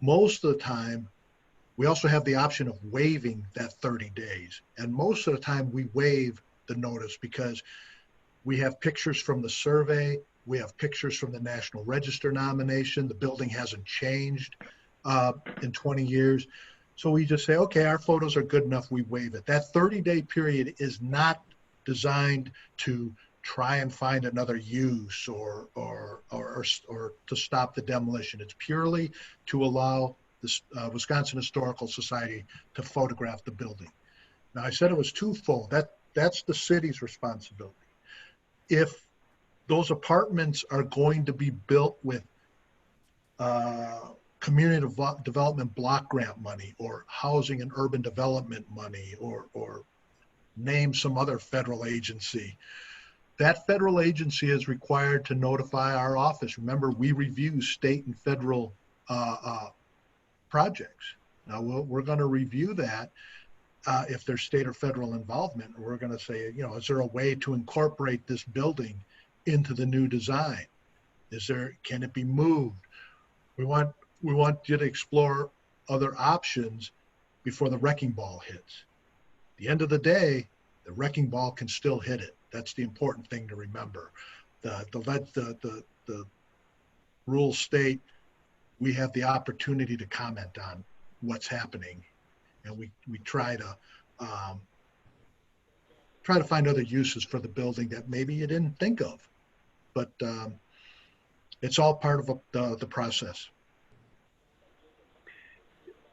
Speaker 1: Most of the time, we also have the option of waiving that 30 days. And most of the time we waive the notice because we have pictures from the survey, we have pictures from the National Register nomination, the building hasn't changed in 20 years. So we just say, okay, our photos are good enough, we waive it. That 30-day period is not designed to try and find another use or to stop the demolition. It's purely to allow the Wisconsin Historical Society to photograph the building. Now, I said it was twofold. That's the city's responsibility. If those apartments are going to be built with community development block grant money or housing and urban development money or name some other federal agency, that federal agency is required to notify our office. Remember, we review state and federal projects. Now, we're going to review that if there's state or federal involvement. We're going to say, is there a way to incorporate this building into the new design? Can it be moved? We want you to explore other options before the wrecking ball hits. At the end of the day, the wrecking ball can still hit it. That's the important thing to remember. The rules state we have the opportunity to comment on what's happening, and we try to find other uses for the building that maybe you didn't think of, but it's all part of the process.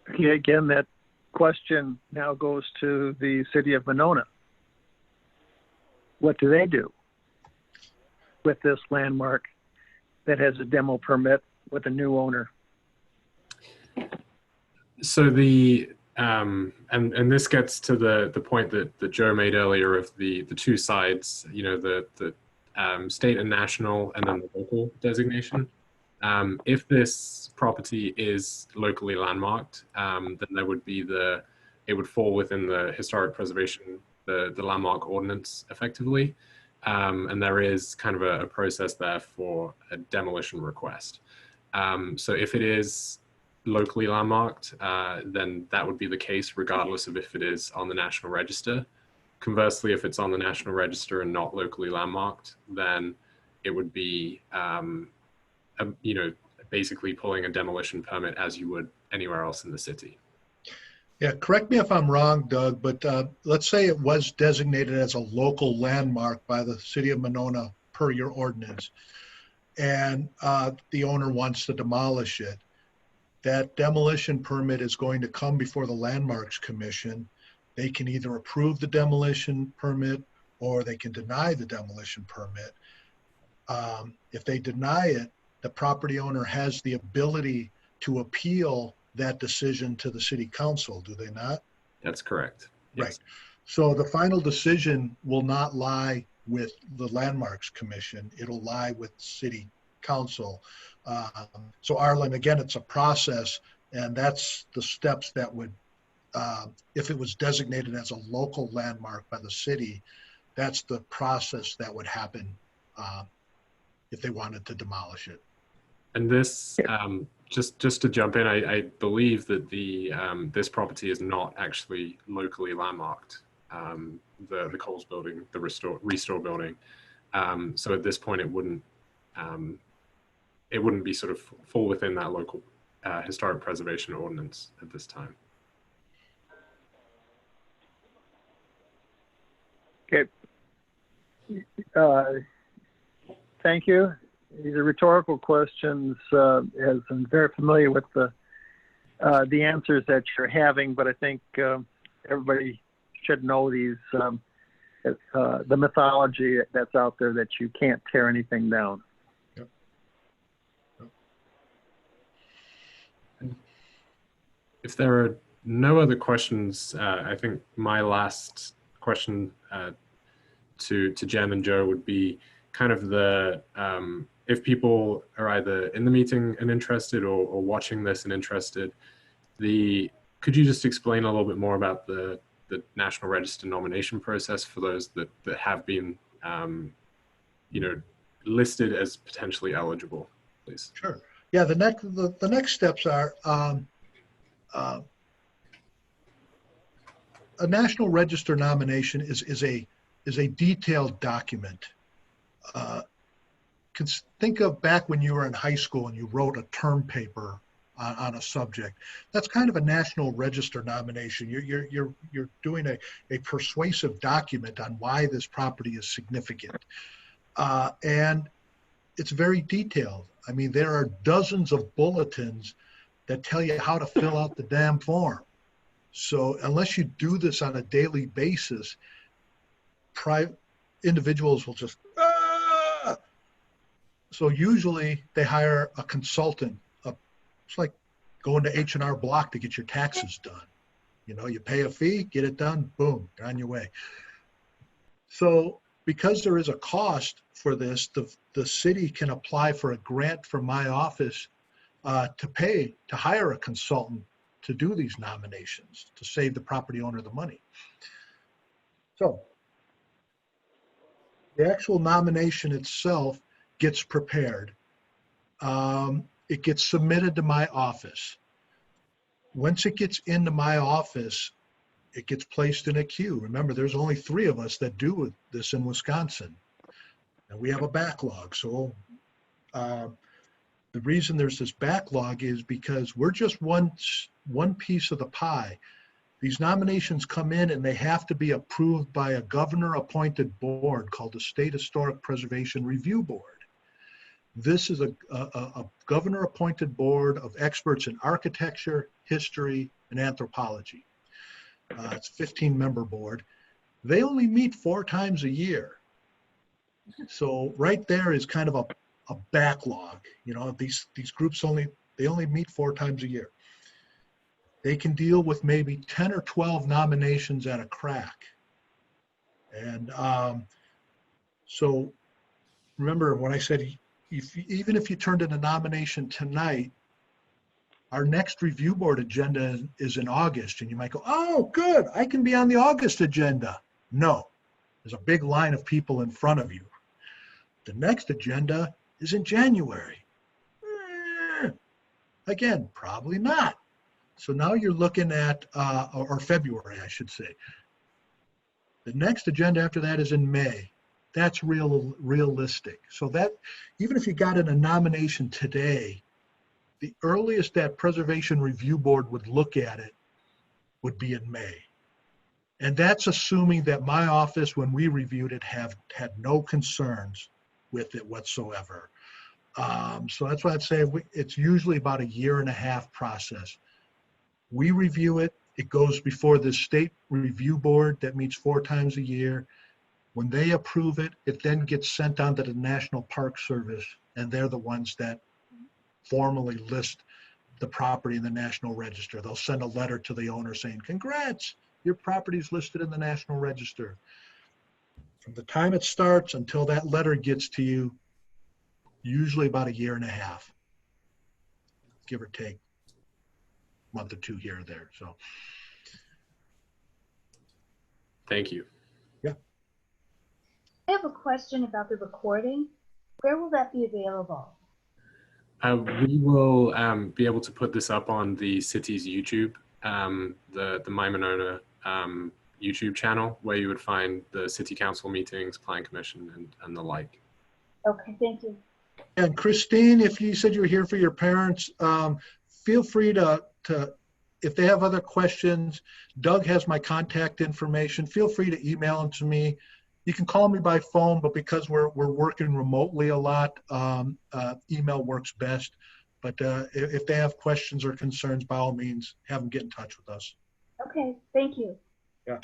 Speaker 7: Okay, again, that question now goes to the city of Monona. What do they do with this landmark that has a demo permit with a new owner? So
Speaker 2: and this gets to the point that Joe made earlier of the two sides, the state and national and then the local designation. If this property is locally landmarked, then there would be it would fall within the historic preservation, the landmark ordinance effectively. And there is kind of a process there for a demolition request. So if it is locally landmarked, then that would be the case regardless of if it is on the National Register. Conversely, if it's on the National Register and not locally landmarked, then it would be, basically pulling a demolition permit as you would anywhere else in the city.
Speaker 1: Yeah, correct me if I'm wrong, Doug, but let's say it was designated as a local landmark by the city of Monona per your ordinance, and the owner wants to demolish it. That demolition permit is going to come before the Landmarks Commission. They can either approve the demolition permit or they can deny the demolition permit. If they deny it, the property owner has the ability to appeal that decision to the city council, do they not?
Speaker 2: That's correct. Yes.
Speaker 1: Right. So the final decision will not lie with the Landmarks Commission. It'll lie with city council. So Arlen, again, it's a process, and that's the steps that would, if it was designated as a local landmark by the city, that's the process that would happen if they wanted to demolish it.
Speaker 2: And this, just to jump in, I believe that this property is not actually locally landmarked. The Coles building, the restore building. So at this point, it wouldn't be sort of fall within that local historic preservation ordinance at this time.
Speaker 7: Okay. Thank you. These are rhetorical questions, as I'm very familiar with the answers that you're having, but I think everybody should know these the mythology that's out there that you can't tear anything down.
Speaker 1: Yep.
Speaker 2: If there are no other questions, I think my last question to Jen and Joe would be kind of if people are either in the meeting and interested or watching this and interested, could you just explain a little bit more about the National Register nomination process for those that have been, listed as potentially eligible, please?
Speaker 1: Sure. Yeah, the next steps are a National Register nomination is a detailed document. Think of back when you were in high school and you wrote a term paper on a subject. That's kind of a National Register nomination. You're doing a persuasive document on why this property is significant. And it's very detailed. I mean, there are dozens of bulletins that tell you how to fill out the damn form. So unless you do this on a daily basis, individuals will just, So usually they hire a consultant. It's like going to H&R Block to get your taxes done. You pay a fee, get it done, boom, you're on your way. So because there is a cost for this, the city can apply for a grant from my office to hire a consultant to do these nominations, to save the property owner the money. So the actual nomination itself gets prepared. It gets submitted to my office. Once it gets into my office, it gets placed in a queue. Remember, there's only 3 of us that do this in Wisconsin, and we have a backlog. So the reason there's this backlog is because we're just one piece of the pie. These nominations come in and they have to be approved by a governor-appointed board called the State Historic Preservation Review Board. This is a governor-appointed board of experts in architecture, history, and anthropology. It's a 15-member board. They only meet 4 times a year. So right there is kind of a backlog. These groups only meet 4 times a year. They can deal with maybe 10 or 12 nominations at a crack. And so remember when I said, even if you turned in a nomination tonight, our next review board agenda is in August, and you might go, oh, good, I can be on the August agenda. No, there's a big line of people in front of you. The next agenda is in January. Again, probably not. So now you're looking at, or February, I should say. The next agenda after that is in May. That's realistic. So that, even if you got in a nomination today, the earliest that Preservation Review Board would look at it would be in May. And that's assuming that my office, when we reviewed it, had no concerns with it whatsoever. So that's why I'd say it's usually about a 1.5-year process. We review it. It goes before the state review board that meets 4 times a year. When they approve it, it then gets sent on to the National Park Service, and they're the ones that formally list the property in the National Register. They'll send a letter to the owner saying, congrats, your property's listed in the National Register. From the time it starts until that letter gets to you, usually about a 1.5 years, give or take a month or 2 here or there. So
Speaker 2: Thank you.
Speaker 1: Yeah.
Speaker 8: I have a question about the recording. Where will that be available?
Speaker 2: We will be able to put this up on the city's YouTube, the My Monona YouTube channel, where you would find the city council meetings, plan commission, and the like.
Speaker 8: Okay, thank you.
Speaker 1: And Christine, if you said you were here for your parents, feel free to, if they have other questions, Doug has my contact information. Feel free to email them to me. You can call me by phone, but because we're working remotely a lot, email works best. But if they have questions or concerns, by all means, have them get in touch with us.
Speaker 8: Okay, thank you.
Speaker 1: Yeah.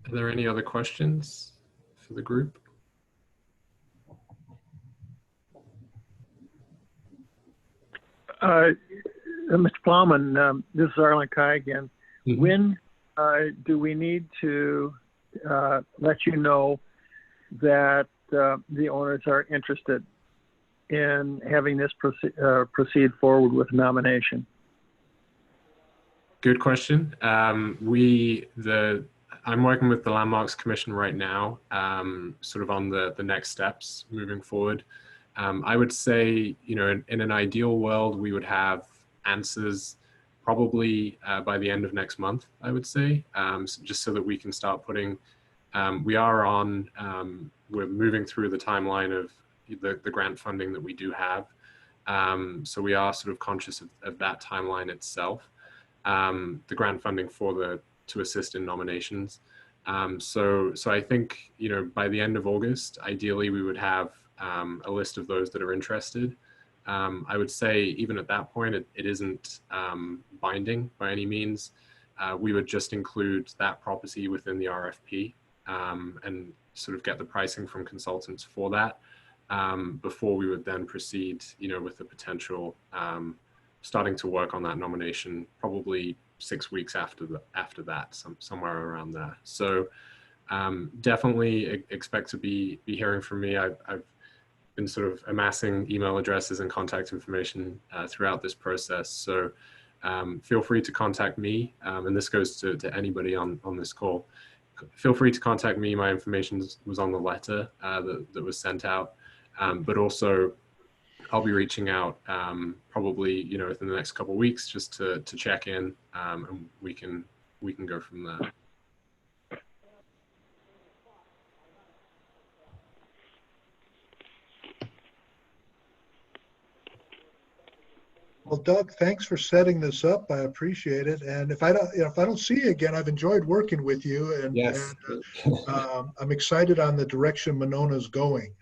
Speaker 2: Are there any other questions for the group?
Speaker 7: Mr. Plowman, this is Arlen Kai again.
Speaker 2: Mm-hmm.
Speaker 7: When do we need to let you know that the owners are interested in having this proceed forward with nomination?
Speaker 2: Good question. I'm working with the Landmarks Commission right now, sort of on the next steps moving forward. I would say, in an ideal world, we would have answers probably by the end of next month, I would say, just so that we can start putting, we're moving through the timeline of the grant funding that we do have. So we are sort of conscious of that timeline itself, the grant funding to assist in nominations. So I think, by the end of August, ideally we would have a list of those that are interested. I would say even at that point, it isn't binding by any means. We would just include that property within the RFP and sort of get the pricing from consultants for that before we would then proceed, with the potential starting to work on that nomination probably 6 weeks after that, somewhere around there. So definitely expect to be hearing from me. I've been sort of amassing email addresses and contact information throughout this process. So feel free to contact me, and this goes to anybody on this call. Feel free to contact me. My information was on the letter that was sent out, but also I'll be reaching out probably within the next couple of weeks just to check in, and we can go from there.
Speaker 1: Well, Doug, thanks for setting this up. I appreciate it. And if I don't see you again, I've enjoyed working with you. And,
Speaker 2: yes.
Speaker 1: I'm excited on the direction Monona's going.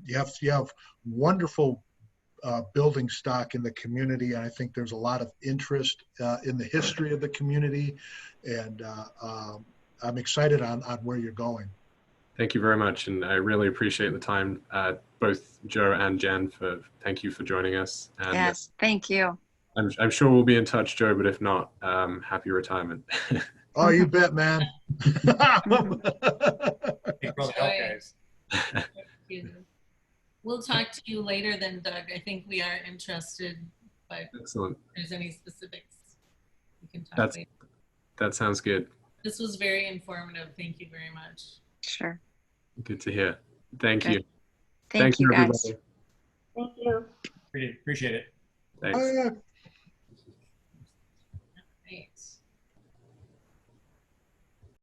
Speaker 1: You have wonderful building stock in the community. And I think there's a lot of interest in the history of the community. And I'm excited on where you're going.
Speaker 2: Thank you very much. And I really appreciate the time, both Joe and Jen, thank you for joining us. And
Speaker 5: yes, thank you.
Speaker 2: I'm sure we'll be in touch, Joe, but if not, happy retirement.
Speaker 1: Oh, you bet, man.
Speaker 3: Big brother help,
Speaker 4: Enjoy.
Speaker 3: guys.
Speaker 4: Thank you. We'll talk to you later then, Doug. I think we are interested, but
Speaker 2: Excellent.
Speaker 4: if there's any specifics, we can talk
Speaker 2: That's-
Speaker 4: later.
Speaker 2: That sounds good.
Speaker 4: This was very informative. Thank you very much.
Speaker 5: Sure.
Speaker 2: Good to hear. Thank
Speaker 5: Good.
Speaker 2: you.
Speaker 5: Thank you, guys.
Speaker 2: everybody.
Speaker 8: Thank you.
Speaker 3: Appreciate it.
Speaker 2: Thanks.